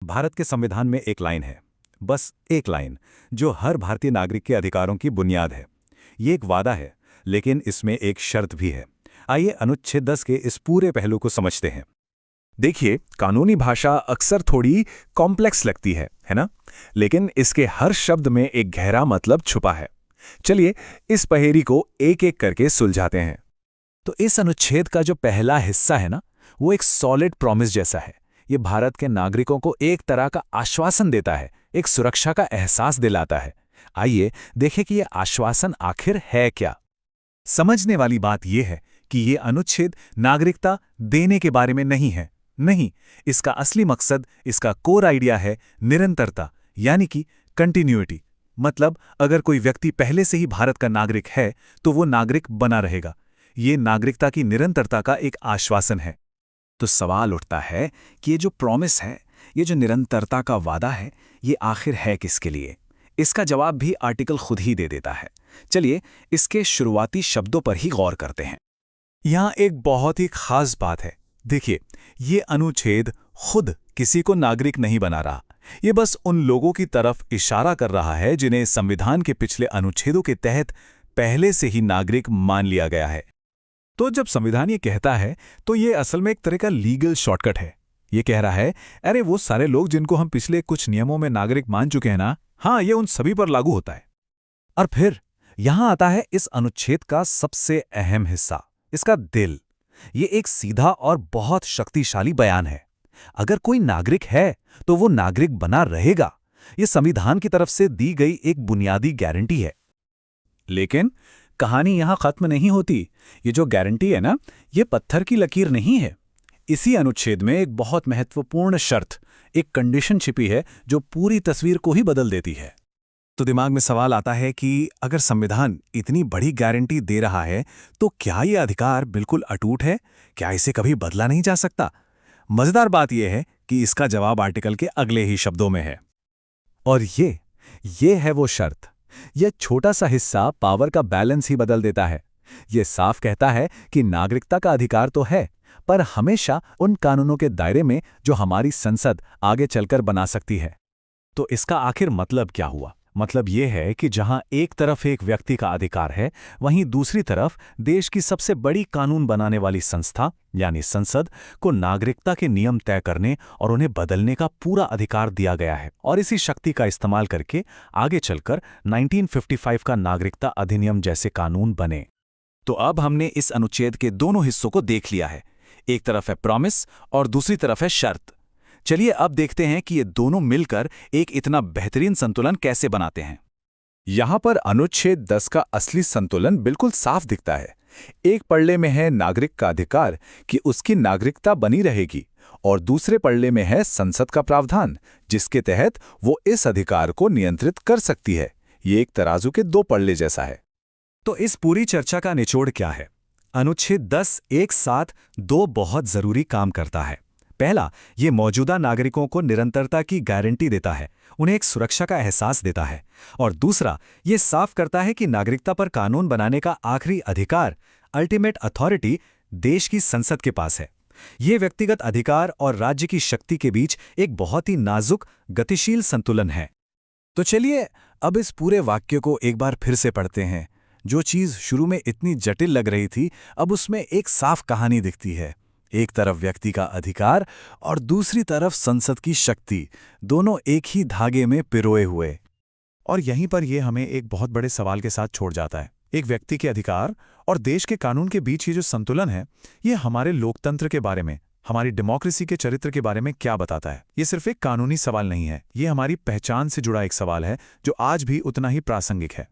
भारत के संविधान में एक लाइन है, बस एक लाइन, जो हर भारतीय नागरिक के अधिकारों की बुनियाद है। ये एक वादा है, लेकिन इसमें एक शर्त भी है। आइए अनुच्छेद 10 के इस पूरे पहलू को समझते हैं। देखिए, कानूनी भाषा अक्सर थोड़ी कॉम्प्लेक्स लगती है ना? लेकिन इसके हर शब्द में एक गहरा मतलब छुपा है। चलिए इस पहेली को एक एक करके सुलझाते हैं। तो इस अनुच्छेद का जो पहला हिस्सा है ना, वो एक सॉलिड प्रॉमिस जैसा है। ये भारत के नागरिकों को एक तरह का आश्वासन देता है, एक सुरक्षा का एहसास दिलाता है। आइए देखें कि ये आश्वासन आखिर है क्या। समझने वाली बात यह है कि ये अनुच्छेद नागरिकता देने के बारे में नहीं है। नहीं, इसका असली मकसद, इसका कोर आइडिया है निरंतरता, यानी कि कंटिन्यूटी। मतलब अगर कोई व्यक्ति पहले से ही भारत का नागरिक है तो वो नागरिक बना रहेगा। ये नागरिकता की निरंतरता का एक आश्वासन है। तो सवाल उठता है कि ये जो प्रॉमिस है, ये जो निरंतरता का वादा है, ये आखिर है किसके लिए? इसका जवाब भी आर्टिकल खुद ही दे देता है। चलिए इसके शुरुआती शब्दों पर ही गौर करते हैं। यहाँ एक बहुत ही खास बात है। देखिए, ये अनुच्छेद खुद किसी को नागरिक नहीं बना रहा। ये बस उन लोगों की तरफ इशारा कर रहा है जिन्हें संविधान के पिछले अनुच्छेदों के तहत पहले से ही नागरिक मान लिया गया है। तो जब संविधान ये कहता है तो ये असल में एक तरह का लीगल शॉर्टकट है। ये कह रहा है, अरे वो सारे लोग जिनको हम पिछले कुछ नियमों में नागरिक मान चुके हैं ना, हाँ, ये उन सभी पर लागू होता है। और फिर यहां आता है इस अनुच्छेद का सबसे अहम हिस्सा, इसका दिल। ये एक सीधा और बहुत शक्तिशाली बयान है। अगर कोई नागरिक है तो वो नागरिक बना रहेगा। ये संविधान की तरफ से दी गई एक बुनियादी गारंटी है। लेकिन कहानी यहां खत्म नहीं होती। ये जो गारंटी है ना, ये पत्थर की लकीर नहीं है। इसी अनुच्छेद में एक बहुत महत्वपूर्ण शर्त, एक कंडीशन छिपी है जो पूरी तस्वीर को ही बदल देती है। तो दिमाग में सवाल आता है कि अगर संविधान इतनी बड़ी गारंटी दे रहा है तो क्या ये अधिकार बिल्कुल अटूट है? क्या इसे कभी बदला नहीं जा सकता? मजेदार बात यह है कि इसका जवाब आर्टिकल के अगले ही शब्दों में है। और ये है वो शर्त। यह छोटा सा हिस्सा पावर का बैलेंस ही बदल देता है। यह साफ कहता है कि नागरिकता का अधिकार तो है, पर हमेशा उन कानूनों के दायरे में जो हमारी संसद आगे चलकर बना सकती है। तो इसका आखिर मतलब क्या हुआ? मतलब यह है कि जहां एक तरफ एक व्यक्ति का अधिकार है, वहीं दूसरी तरफ देश की सबसे बड़ी कानून बनाने वाली संस्था यानी संसद को नागरिकता के नियम तय करने और उन्हें बदलने का पूरा अधिकार दिया गया है। और इसी शक्ति का इस्तेमाल करके आगे चलकर 1955 का नागरिकता अधिनियम जैसे कानून बने। तो अब हमने इस अनुच्छेद के दोनों हिस्सों को देख लिया है। एक तरफ है प्रॉमिस और दूसरी तरफ है शर्त। चलिए अब देखते हैं कि ये दोनों मिलकर एक इतना बेहतरीन संतुलन कैसे बनाते हैं। यहां पर अनुच्छेद 10 का असली संतुलन बिल्कुल साफ दिखता है। एक पल्ले में है नागरिक का अधिकार कि उसकी नागरिकता बनी रहेगी, और दूसरे पल्ले में है संसद का प्रावधान, जिसके तहत वो इस अधिकार को नियंत्रित कर सकती है। ये एक तराजू के दो पल्ले जैसा है। तो इस पूरी चर्चा का निचोड़ क्या है? अनुच्छेद 10 एक साथ दो बहुत जरूरी काम करता है। पहला, ये मौजूदा नागरिकों को निरंतरता की गारंटी देता है, उन्हें एक सुरक्षा का एहसास देता है। और दूसरा, ये साफ करता है कि नागरिकता पर कानून बनाने का आखिरी अधिकार, अल्टीमेट अथॉरिटी, देश की संसद के पास है। ये व्यक्तिगत अधिकार और राज्य की शक्ति के बीच एक बहुत ही नाजुक, गतिशील संतुलन है। तो चलिए अब इस पूरे वाक्य को एक बार फिर से पढ़ते हैं। जो चीज़ शुरू में इतनी जटिल लग रही थी, अब उसमें एक साफ कहानी दिखती है। एक तरफ व्यक्ति का अधिकार और दूसरी तरफ संसद की शक्ति, दोनों एक ही धागे में पिरोए हुए। और यहीं पर यह हमें एक बहुत बड़े सवाल के साथ छोड़ जाता है। एक व्यक्ति के अधिकार और देश के कानून के बीच ये जो संतुलन है, ये हमारे लोकतंत्र के बारे में, हमारी डेमोक्रेसी के चरित्र के बारे में क्या बताता है? ये सिर्फ एक कानूनी सवाल नहीं है, ये हमारी पहचान से जुड़ा एक सवाल है जो आज भी उतना ही प्रासंगिक है।